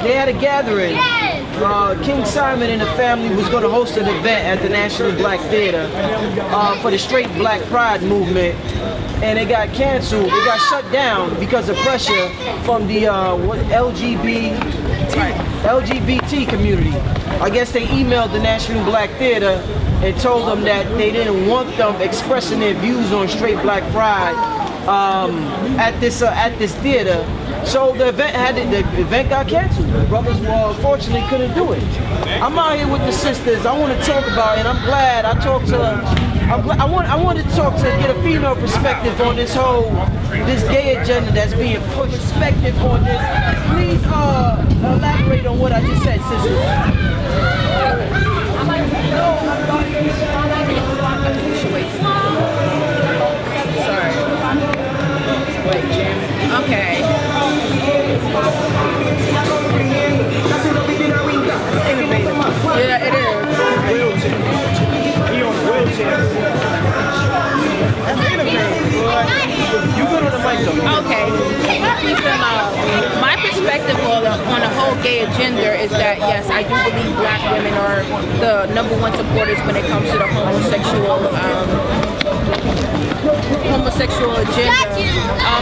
they had a gathering. King Simon and the family was going to host an event at the National Black Theater for the Straight Black Pride movement, and it got canceled. It got shut down because of pressure from the LGBT community. I guess they emailed the National Black Theater and told them that they didn't want them expressing their views on straight black pride at this theater. So the event got canceled. The brothers unfortunately couldn't do it. I'm out here with the sisters. I want to talk about it, and I'm glad I talked to. I wanted to talk to get a female perspective on this gay agenda that's being pushed. Perspective on this. Please elaborate on what I just said, sisters. Sorry. Okay. Yeah, it is. That's innovative. You go to the mic though. Okay. My perspective on the whole gay agenda is that, yes, I do believe black women are the #1 supporters when it comes to the homosexual agenda.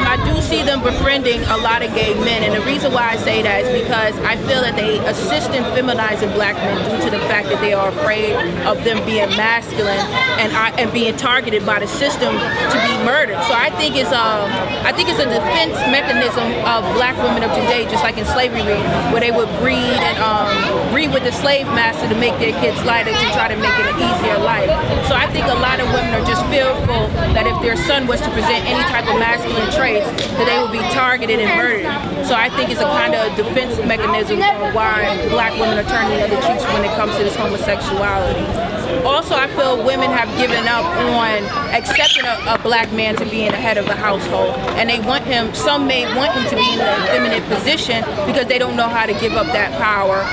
I do see them befriending a lot of gay men, and the reason why I say that is because I feel that they assist in feminizing black men due to the fact that they are afraid of them being masculine and being targeted by the system to be murdered. So I think it's a defense mechanism of black women of today, just like in slavery, where they would breed with the slave master to make their kids lighter to try to make it an easier life. So I think a lot of women are just fearful that if their son was to present any type of masculine traits, that they would be targeted and murdered. So I think it's a kind of defense mechanism for why black women are turning the other cheeks when it comes to this homosexuality. Also, I feel women have given up on accepting a black man to be in the head of the household, and some may want him to be in an effeminate position because they don't know how to give up that power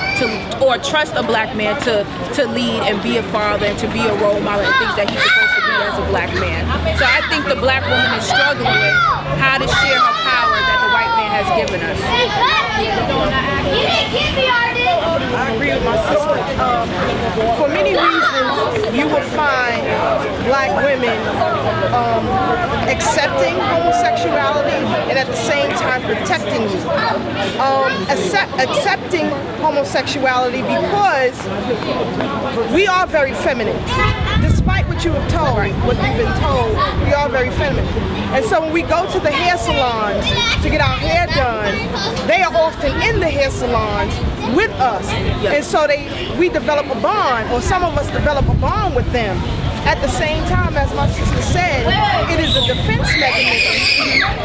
or trust a black man to lead and be a father and to be a role model and things that he's supposed to be as a black man. So I think the black woman is struggling with how to share her power that the white man has given us. I agree with my sister. For many reasons, you will find black women accepting homosexuality and at the same time protecting you. Accepting homosexuality because we are very feminine. Despite what you've been told, we are very feminine. And so when we go to the hair salons to get our hair done, they are often in the hair salons with us. And so we develop a bond, or some of us develop a bond with them. At the same time, as my sister said, it is a defense mechanism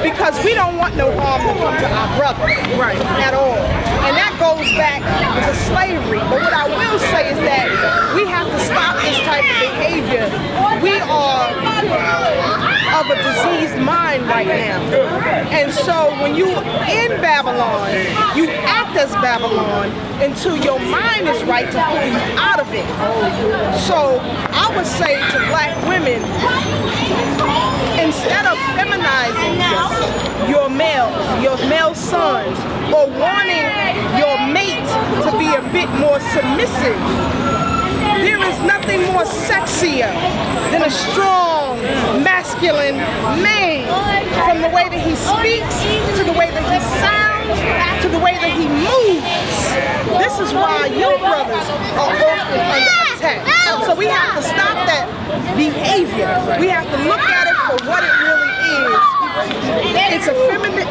because we don't want no harm to come to our brother, right, at all. And that goes back to slavery. But what I will say is that we have to stop this type of behavior. We are of a diseased mind right now. And so when you in Babylon, you act as Babylon until your mind is right to pull you out of it. So I would say to black women, instead of feminizing your male sons, or wanting your mate to be a bit more submissive, there is nothing more sexier than a strong, masculine man. From the way that he speaks, to the way that he sounds, to the way that he moves. This is why your brothers are often under attack. So we have to stop that behavior. We have to look at it for what it really is.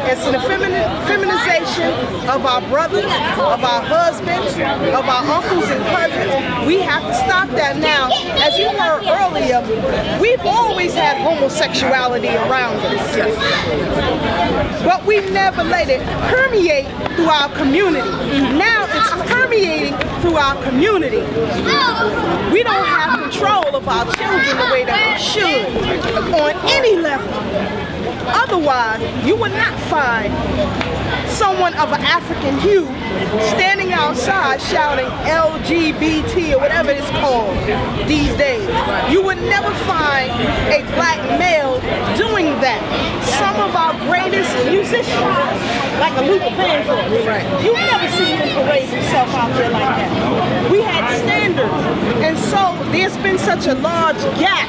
It's an feminization of our brothers, of our husbands, of our uncles and cousins. We have to stop that now. As you heard earlier, we've always had homosexuality around us. But we never let it permeate through our community. Now it's permeating through our community. We don't have control of our children the way that we should on any level. Otherwise, you would not find someone of an African hue standing outside shouting LGBT or whatever it's called these days. You would never find a black male doing that. Some of our greatest musicians, like a Luther Vandross, you never see him himself out there like that. We had standards. And so there's been such a large gap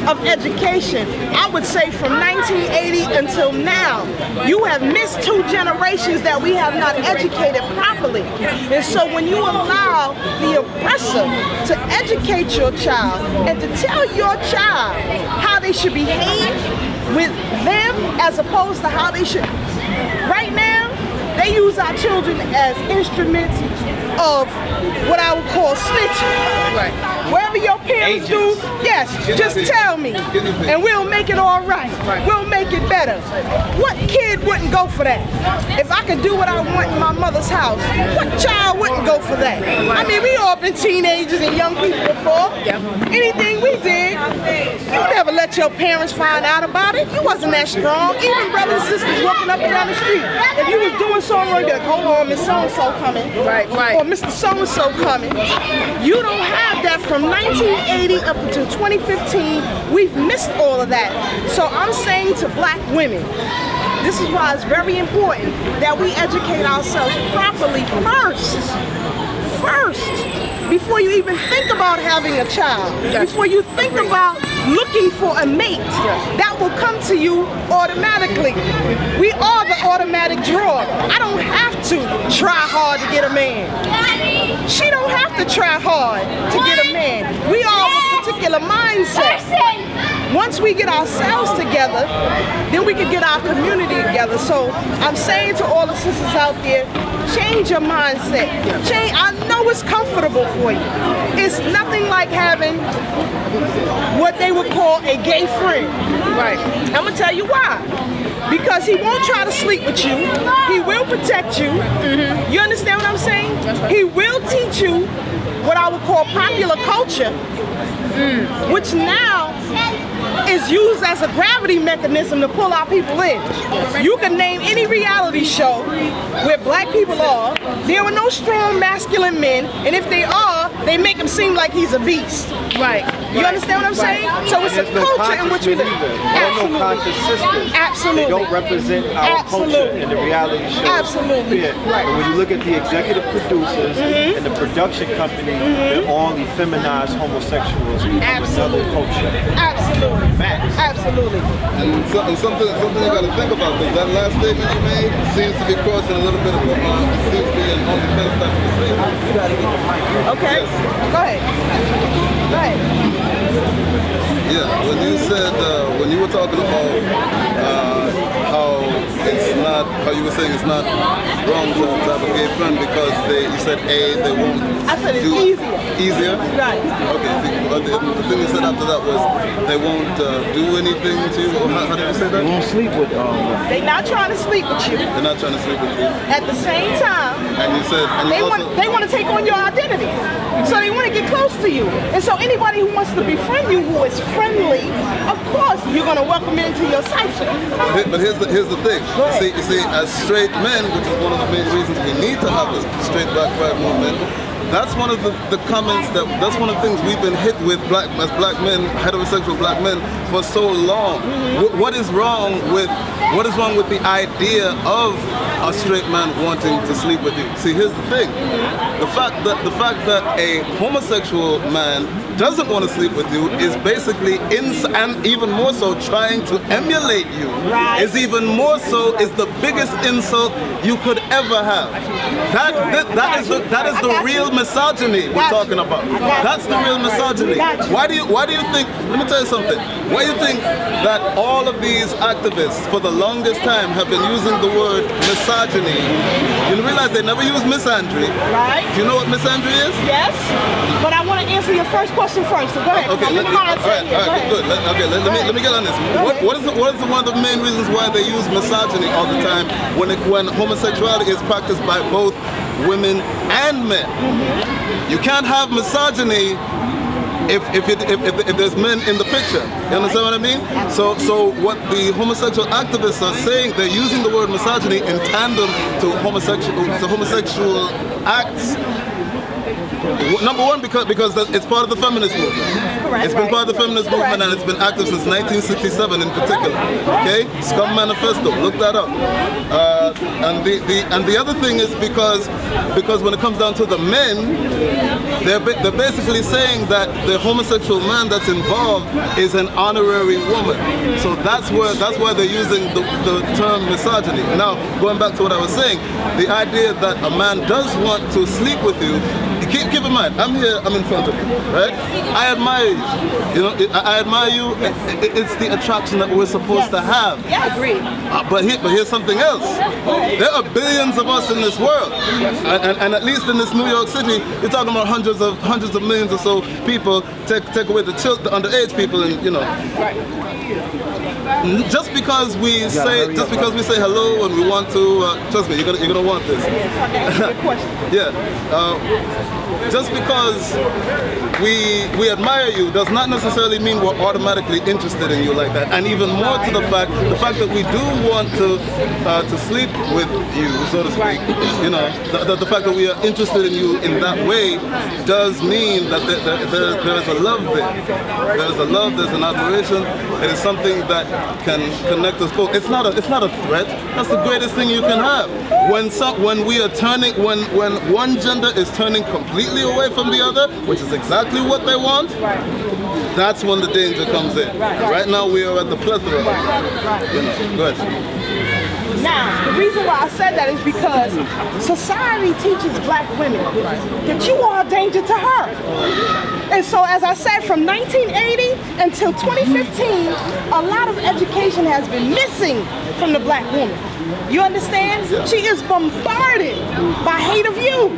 of education. I would say from 1980 until now, you have missed 2 generations that we have not educated properly. And so when you allow the oppressor to educate your child and to tell your child how they should behave with them as opposed to how they should, right now, they use our children as instruments of what I would call snitching. Right. Wherever your parents do, yes, just tell me, and we'll make it all right. We'll make it better. What kid wouldn't go for that? If I could do what I want in my mother's house, what child wouldn't go for that? I mean, we all been teenagers and young people before. Anything we did, you never let your parents find out about it. You wasn't that strong. Even brothers and sisters walking up and down the street. If you was doing something wrong, you're like, hold on, Miss So-and-so coming. Right. Or Mr. So-and-so coming. You don't have that from 1980 up until 2015. We've missed all of that. So I'm saying to black women, this is why it's very important that we educate ourselves properly first, before you even think about having a child, before you think about looking for a mate. That will come to you automatically. We are the automatic draw. I don't have to try hard to get a man. She don't have to try hard to get a man. We are a particular mindset. Once we get ourselves together, then we can get our community together. So I'm saying to all the sisters out there, change your mindset. Change. I know it's comfortable for you. It's nothing like having what they would call a gay friend. Right. I'm gonna tell you why. Because he won't try to sleep with you. He will protect you. You understand what I'm saying? He will teach you what I would call popular culture, which now is used as a gravity mechanism to pull our people in. You can name any reality show where black people are. There are no strong masculine men, and if they are, they make him seem like he's a beast. Right. You understand what I'm saying? So it's a culture in which we live. No conscious sisters. Absolutely. They don't represent our culture in the reality show. Absolutely. Yeah. Right. And when you look at the executive producers and the production company, they're all effeminized homosexuals from another culture. Absolutely. Facts. Absolutely. And something you got to think about, because that last statement you made seems to be crossing a little bit of seems to be an OnlyFans type of statement. Okay. Go ahead. Go ahead. Yeah, when you said, when you were talking about how it's not, how you were saying it's not wrong to have a gay friend because you said they won't I said it's do easier. Easier? Right. Okay, the thing you said after that was they won't do anything to you. How did you say that? They won't sleep with They're not trying to sleep with you. They're not trying to sleep with you. At the same time, And you said, and you they want to take on your identity. So they want to get close to you. And so anybody who wants to befriend you, who is friendly, of course you're going to welcome into your cycle. But here's the thing. You see, as straight men, which is one of the main reasons we need to have this straight black pride movement, that's one of the comments that's one of the things we've been hit with as black men, heterosexual black men, for so long. What is wrong with the idea of a straight man wanting to sleep with you? See, here's the thing: the fact that a homosexual man doesn't want to sleep with you is basically and even more so trying to emulate you. Right. Is even more so is the biggest insult you could ever have. That is the real misogyny we're talking about. That's the real misogyny. Why do you think, let me tell you something, why do you think that all of these activists for the longest time have been using the word misogyny? You realize they never use misandry. Right. Do you know what misandry is? Yes. But I want to answer your first question first, so go ahead. Okay, Let me get on this. What is one of the main reasons why they use misogyny all the time when homosexuality is practiced by both women and men? You can't have misogyny if there's men in the picture. You understand what I mean? So what the homosexual activists are saying, they're using the word misogyny in tandem to homosexual acts Number one, because it's part of the feminist movement. Correct, It's been part of the feminist movement, and it's been active since 1967 in particular. Okay, Scum Manifesto. Look that up. And the other thing is because when it comes down to the men, they're basically saying that the homosexual man that's involved is an honorary woman. So that's why they're using the term misogyny. Now, going back to what I was saying, the idea that a man does want to sleep with you, keep in mind, I'm here, I'm in front of you, right? I admire you. You know, I admire you. It's the attraction that we're supposed to have. Yes. Agreed. But here's something else. There are billions of us in this world, and at least in this New York City, you're talking about hundreds of millions or so people. Take away the underage people, and you know. Just because we say hello and we want to, trust me, you're gonna want this. Yeah. Just because we admire you does not necessarily mean we're automatically interested in you like that. And even more to the fact that we do want to sleep with you, so to speak. You know, the fact that we are interested in you in that way does mean that there is a love there. There's a love. There's an admiration. It is something that can connect us both. It's not a threat. That's the greatest thing you can have. When one gender is turning completely away from the other, which is exactly what they want, that's when the danger comes in. Right now we are at the plethora. You know, go ahead. Now, the reason why I said that is because society teaches black women that you are a danger to her. And so, as I said, from 1980 until 2015, a lot of education has been missing from the black woman. You understand? She is bombarded by hate of you.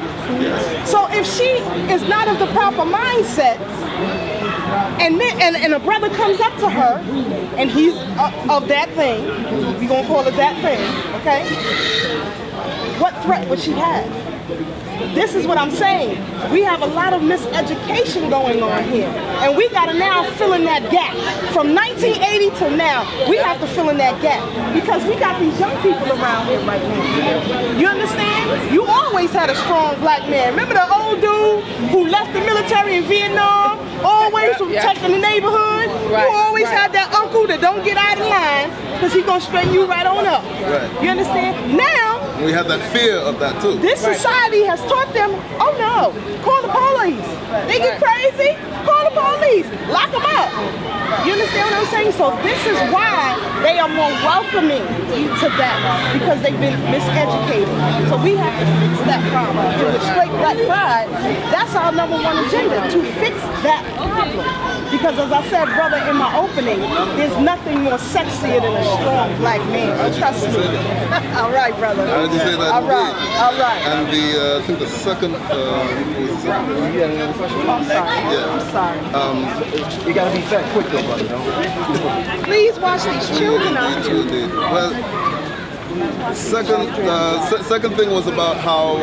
So if she is not of the proper mindset, and a brother comes up to her, and he's of that thing, we're gonna call it that thing, okay? What threat would she have? This is what I'm saying. We have a lot of miseducation going on here. And we gotta now fill in that gap. From 1980 till now, we have to fill in that gap. Because we got these young people around here right now. You understand? You always had a strong black man. Remember the old dude who left the military in Vietnam? Always protecting the neighborhood? You always had that uncle that don't get out of line because he's gonna straighten you right on up. You understand? Now, we have that fear of that too. this society has taught them, oh no, call the police. They get crazy, call the police, lock them up. You understand what I'm saying? So this is why they are more welcoming to that, because they've been miseducated. So we have to fix that problem. And with straight black pride, that's our #1 agenda, to fix that problem. Because as I said, brother, in my opening, there's nothing more sexier than a strong black man. Trust me. All right, brother. How did you say that? All right, all right. And I think the second, You got another question? I'm sorry. Yeah. I'm sorry. You gotta be fat quick though, brother. Please watch these children out here. well, second thing was about how,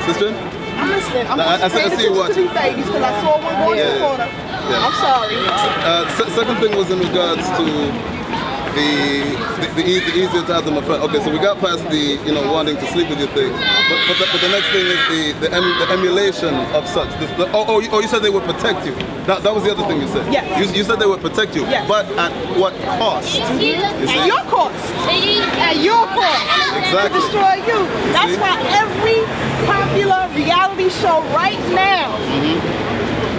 sister? I'm listening. I'm I see paying you attention to watching. these babies because I saw one going to the corner. I'm sorry. Second thing was in regards to the easier to have them in front. Okay, so we got past the wanting to sleep with your thing, but the next thing is the emulation of such. You said they would protect you. That was the other thing you said. Yes. You said they would protect you, Yes. but at what cost? You see? At your cost. At your cost. Exactly. To destroy you. That's why every popular reality show right now,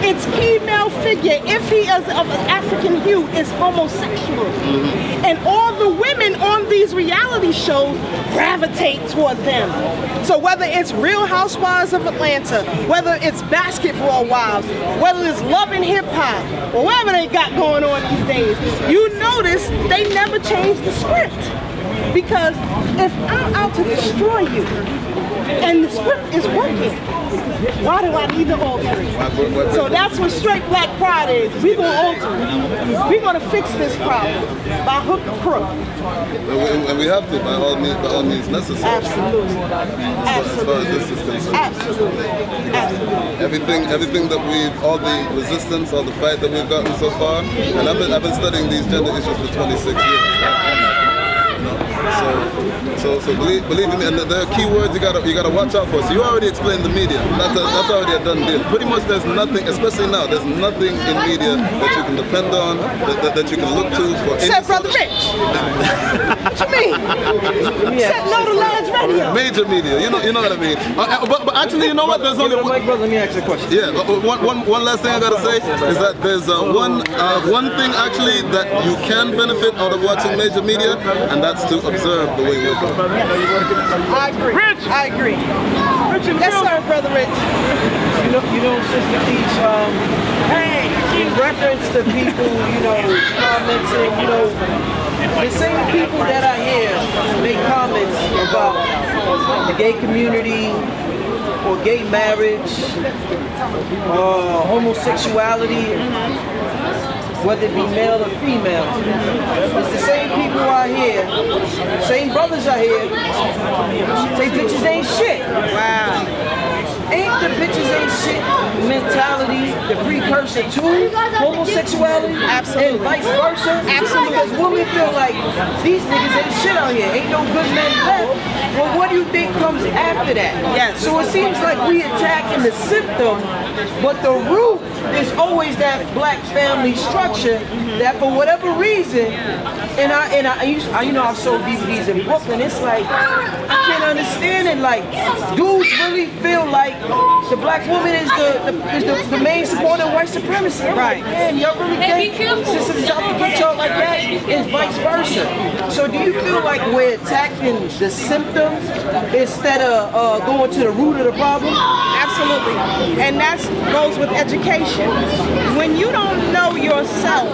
its key male figure, if he is of an African hue, is homosexual. And all the women on these reality shows gravitate toward them. So whether it's Real Housewives of Atlanta, whether it's Basketball Wives, whether it's Love and Hip Hop, or whatever they got going on these days, you notice they never change the script. Because if I'm out to destroy you, and the script is working, why do I need to alter it? So that's what straight black pride is. We're going to alter it. We're going to fix this problem by hook or crook. And we have to, by all means necessary. Absolutely. As far as this is concerned. Absolutely. Everything that all the resistance, all the fight that we've gotten so far, and I've been studying these gender issues for 26 years. Right? So believe me, and there are key words you gotta watch out for. So you already explained the media. That's already a done deal. Pretty much there's nothing, especially now, there's nothing in media that you can depend on, that you can look to for any. Said Brother Rich. What you mean? Said no to Lions Radio. Major media, you know what I mean. But actually, you know what? There's only one. Brother, let me ask you a question. Yeah, but one last thing I gotta say is that there's one thing actually that you can benefit out of watching major media, and that's to observe the way we're going. I agree. Rich. I agree. Yes, sir, Brother Rich. You know, Sister Keisha, in reference to people, commenting, the same people that I hear make comments about the gay community or gay marriage or homosexuality, whether it be male or female. It's the same people out here, same brothers out here, say bitches ain't shit. Wow. Ain't the bitches ain't shit mentality the precursor to homosexuality? Absolutely. And vice versa? Absolutely. Because women feel like these niggas ain't shit out here. Ain't no good men left. Well, what do you think comes after that? Yes. So it seems like we attacking the symptom, but the root is always that black family structure that for whatever reason, I've sold DVDs in Brooklyn. It's like I can't understand it. Like dudes really feel like the black woman is the main supporter of white supremacy. I'm like, man, y'all really think sisters out to get y'all like that? It's vice versa. So do you feel like we're attacking the symptoms instead of going to the root of the problem? Absolutely. And that goes with education. When you don't know yourself,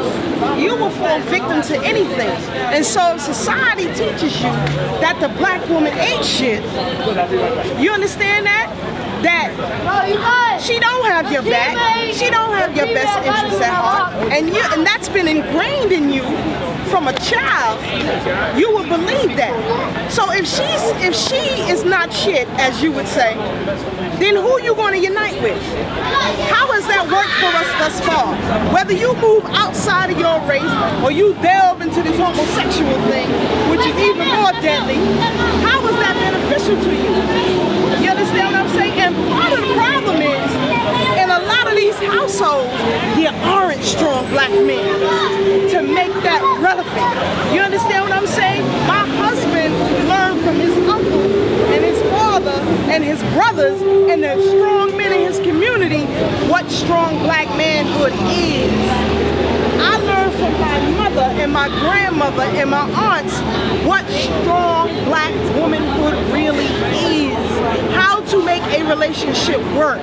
you will fall victim to anything. And so if society teaches you that the black woman ain't shit, you understand that? That she don't have your back, she don't have your best interests at heart, and that's been ingrained in you from a child. You would believe that. So if she is not shit, as you would say, then who are you going to unite with? How has that worked for us thus far? Whether you move outside of your race or you delve into this homosexual thing, which is even more deadly, how is that beneficial to you? You understand what I'm saying? And part of the problem is, in a lot of these households, there aren't strong black men to make that relevant. You understand what I'm saying? My husband learned from his uncle and his father and his brothers and the strong men in his community what strong black manhood is. I learned from my mother and my grandmother and my aunts what strong black womanhood really is. How to make a relationship work.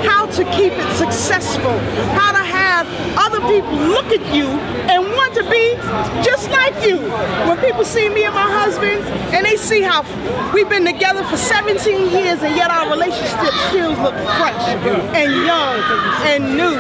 How to keep it successful. How to have other people look at you and want to be just like you. When people see me and my husband and they see how we've been together for 17 years and yet our relationship still look fresh and young and new.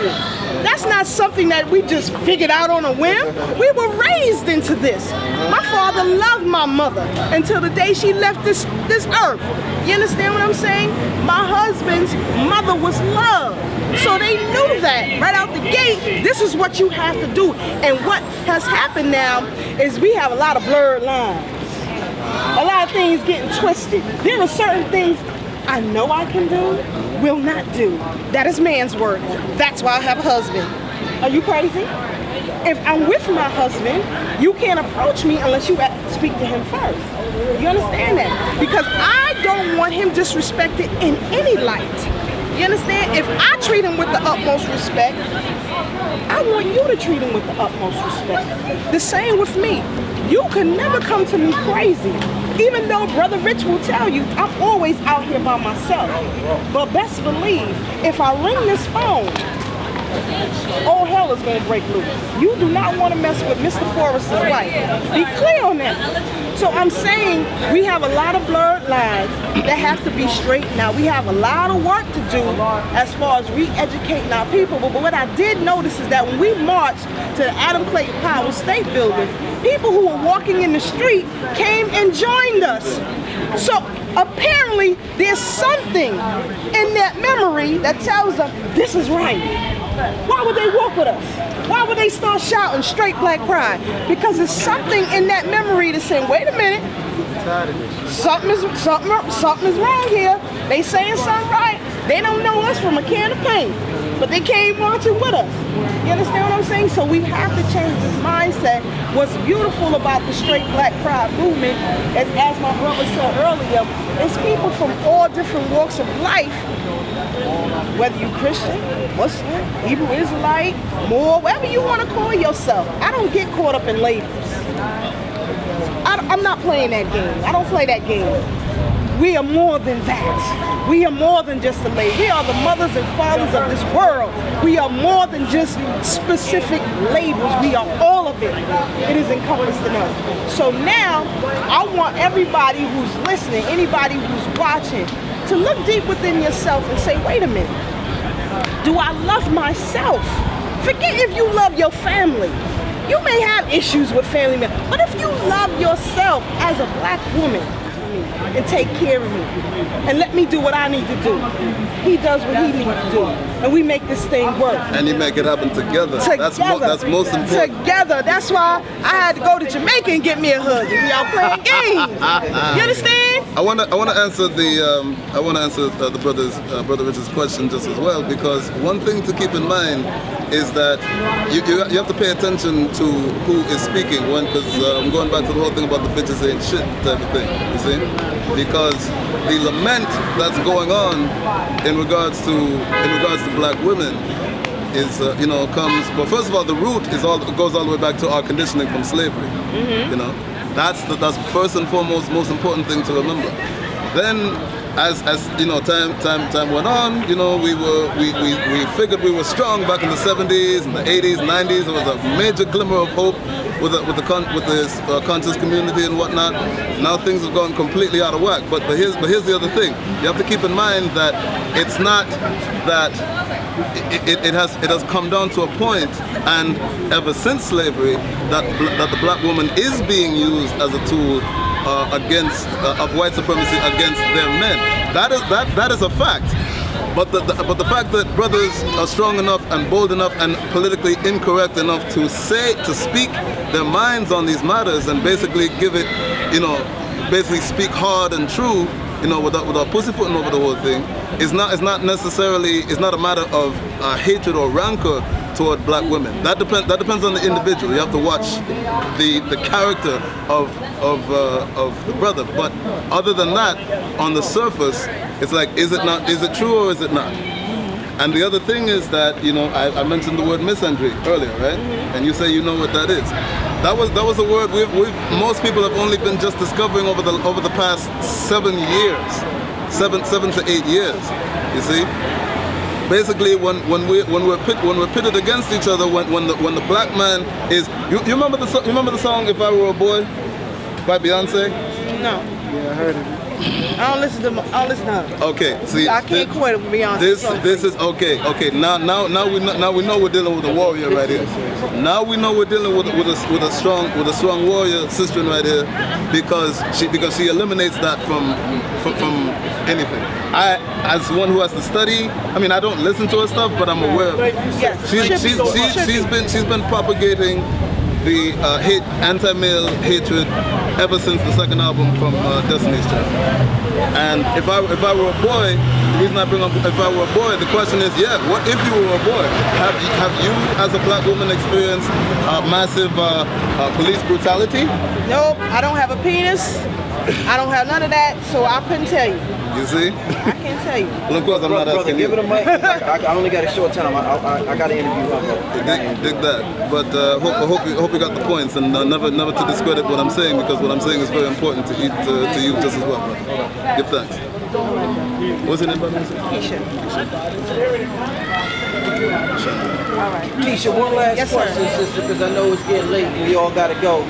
That's not something that we just figured out on a whim. We were raised into this. My father loved my mother until the day she left this earth. You understand what I'm saying? My husband's mother was loved. So they knew that right out the gate, this is what you have to do. And what has happened now is we have a lot of blurred lines. A lot of things getting twisted. There are certain things I know I can do, will not do. That is man's work. That's why I have a husband. Are you crazy? If I'm with my husband, you can't approach me unless you speak to him first. You understand that? Because I don't want him disrespected in any light. You understand? If I treat him with the utmost respect, I want you to treat him with the utmost respect. The same with me. You can never come to me crazy. Even though Brother Rich will tell you, I'm always out here by myself. But best believe, if I ring this phone, all hell is going to break loose. You do not want to mess with Mr. Forrester's wife. Be clear on that. So I'm saying we have a lot of blurred lines that have to be straightened out. We have a lot of work to do as far as re-educating our people. But what I did notice is that when we marched to the Adam Clayton Powell State Building, people who were walking in the street came and joined us. So apparently there's something in that memory that tells them this is right. Why would they walk with us? Why would they start shouting straight black pride? Because there's something in that memory that's saying, wait a minute, something is wrong here. They saying something right. They don't know us from a can of paint, but they came marching with us. You understand what I'm saying? So we have to change this mindset. What's beautiful about the straight black pride movement, as my brother said earlier, is people from all different walks of life, whether you're Christian, Muslim, Hebrew Israelite, Moor, whatever you want to call yourself. I don't get caught up in labels. I'm not playing that game. I don't play that game. We are more than that. We are more than just a label. We are the mothers and fathers of this world. We are more than just specific labels. We are all of it. It is encompassed in us. So now, I want everybody who's listening, anybody who's watching, to look deep within yourself and say, wait a minute. Do I love myself? Forget if you love your family. You may have issues with family members, but if you love yourself as a black woman and take care of me and let me do what I need to do, he does what he needs to do, and we make this thing work. And you make it happen together. That's most important. Together. That's why I had to go to Jamaica and get me a husband. Y'all playing games. You understand? I want to answer the brother Richard's question just as well, because one thing to keep in mind is that you have to pay attention to who is speaking. Because I'm going back to the whole thing about the bitches ain't shit type of thing. You see, because the lament that's going on in regards to black women is comes. Well, first of all, the root goes all the way back to our conditioning from slavery. You know, that's first and foremost most important thing to remember. Then, as you know, time went on, you know, we figured we were strong back in the 70s and the 80s, 90s. There was a major glimmer of hope with the conscious community and whatnot. Now things have gone completely out of whack. But here's the other thing. You have to keep in mind that it's not that it has come down to a point, and ever since slavery, that the black woman is being used as a tool of white supremacy against their men. That is a fact. But the fact that brothers are strong enough and bold enough and politically incorrect enough to speak their minds on these matters and basically give it, basically speak hard and true, without pussyfooting over the whole thing, is not a matter of hatred or rancor toward black women. That depends on the individual. You have to watch the character of the brother. But other than that, on the surface, it's like, is it true or is it not? And the other thing is that, I mentioned the word misandry earlier, right? And you say you know what that is. That was a word most people have only been just discovering over the past 7 years, 7 to 8 years. You see. Basically, when we're pitted against each other, when the black man is, you remember the song "If I Were a Boy" by Beyonce? No. Yeah, I heard it. I don't listen to her. Okay, see, I can't quit with Beyonce. This is okay. Now we know we're dealing with a warrior right here. Now we know we're dealing with a strong warrior sister right here, because she eliminates that from anything. I, as one who has to study, I don't listen to her stuff, but I'm aware of it. Yes. She's been propagating the anti-male hatred ever since the second album from Destiny's Child. And if I were a boy, the reason I bring up if I were a boy, the question is, what if you were a boy? Have you, as a black woman, experienced massive police brutality? Nope, I don't have a penis. I don't have none of that, so I couldn't tell you. You see? I can't tell you. Well, of course, I'm not asking you. Give it a mic. I only got a short time. I got to interview her. Dig that. But I hope you got the points, and never to discredit what I'm saying, because what I'm saying is very important to you just as well. Give thanks. What's your name, brother? Keisha. All right. Keisha, one last question, sister, because I know it's getting late and we all got to go.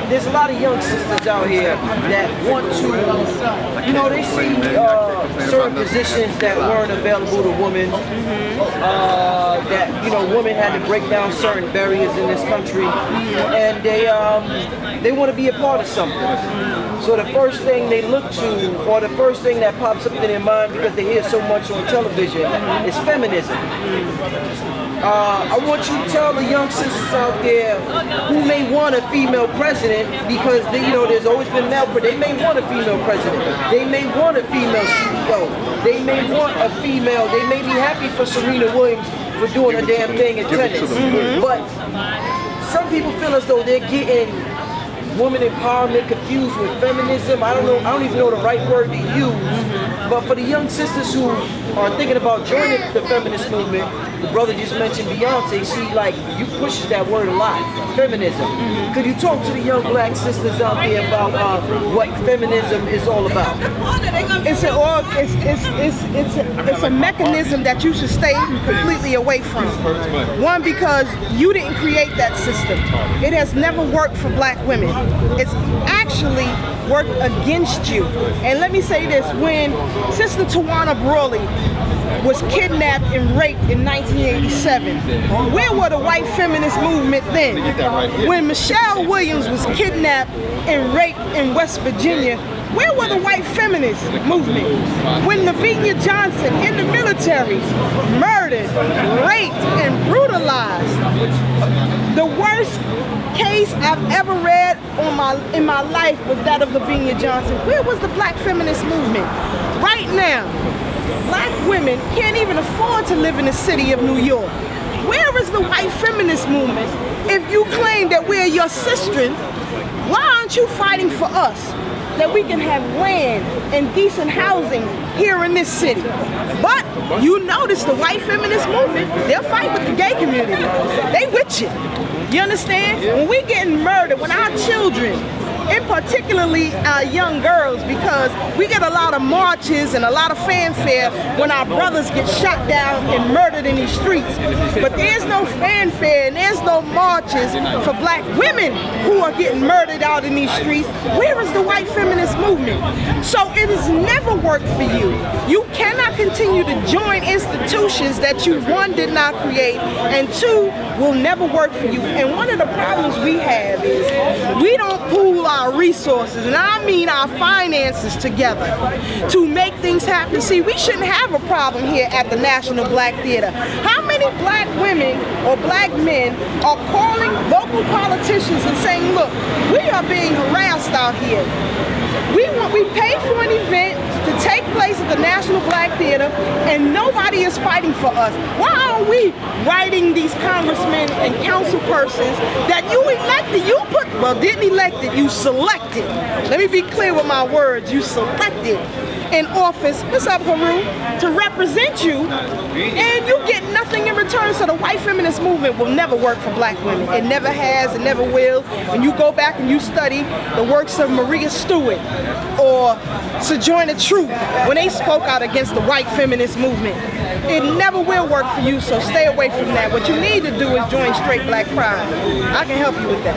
there's a lot of young sisters out here that want to, you know, they see certain positions that weren't available to women, that, you know, women had to break down certain barriers in this country, and they want to be a part of something. So the first thing they look to, or the first thing that pops up in their mind because they hear so much on television, is feminism. I want you to tell the young sisters out there who may want a female president, because they, you know, there's always been male president. They may want a female president. They may want a female CEO. They may want a female. They may be happy for Serena Williams for doing a damn thing in tennis. But some people feel as though they're getting woman empowerment confused with feminism. I don't know. I don't even know the right word to use. But for the young sisters who are thinking about joining the feminist movement, the brother just mentioned Beyonce. She you pushes that word a lot, feminism. Could you talk to the young black sisters out there about what feminism is all about? It's a mechanism that you should stay completely away from. One, because you didn't create that system. It has never worked for black women. It's actually worked against you. And let me say this, when Sister Tawana Brawley was kidnapped and raped in 1987, where were the white feminist movement then? When Michelle Williams was kidnapped and raped in West Virginia, where were the white feminist movement? When Lavinia Johnson in the military murdered, raped, and brutalized, the worst case I've ever read in my life was that of Lavinia Johnson. Where was the black feminist movement? Right now, black women can't even afford to live in the city of New York. Where is the white feminist movement? If you claim that we're your sistren, why aren't you fighting for us? That we can have land and decent housing here in this city. But you notice the white feminist movement, they'll fight with the gay community. They with you. You understand? When we getting murdered, when our children, and particularly our young girls, because we get a lot of marches and a lot of fanfare when our brothers get shot down and murdered in these streets. But there's no fanfare and there's no marches for black women who are getting murdered out in these streets. Where is the white feminist movement? So it has never worked for you. You cannot continue to join institutions that you, one, did not create, and two, will never work for you. And one of the problems we have is we don't pool our resources, and I mean our finances, together to make things happen. See, we shouldn't have a problem here at the National Black Theater. How many black women or black men are calling local politicians and saying, look, we are being harassed out here. We paid for an event to take place at the National Black Theater, and nobody is fighting for us. Why are we writing these congressmen and council persons that you elected? Didn't elect it, you selected. Let me be clear with my words. You selected in office, what's up, Haru, to represent you, and you get nothing in return. So the white feminist movement will never work for black women. It never has, it never will. When you go back and you study the works of Maria Stewart or Sojourner Truth, when they spoke out against the white feminist movement, it never will work for you, so stay away from that. What you need to do is join Straight Black Pride. I can help you with that.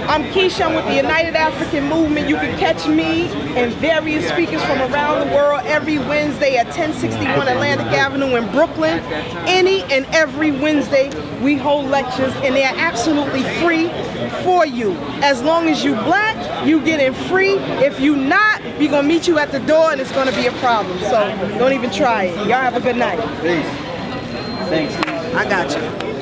I'm Keisha, I'm with the United African Movement. You can catch me and various speakers from around the world every Wednesday at 1061 Atlantic Avenue in Brooklyn. Any and every Wednesday we hold lectures, and they are absolutely free for you. As long as you black, you get in free. If you not, we're gonna meet you at the door and it's gonna be a problem. So don't even try it. Y'all have a good night. Peace. Thanks. I got you.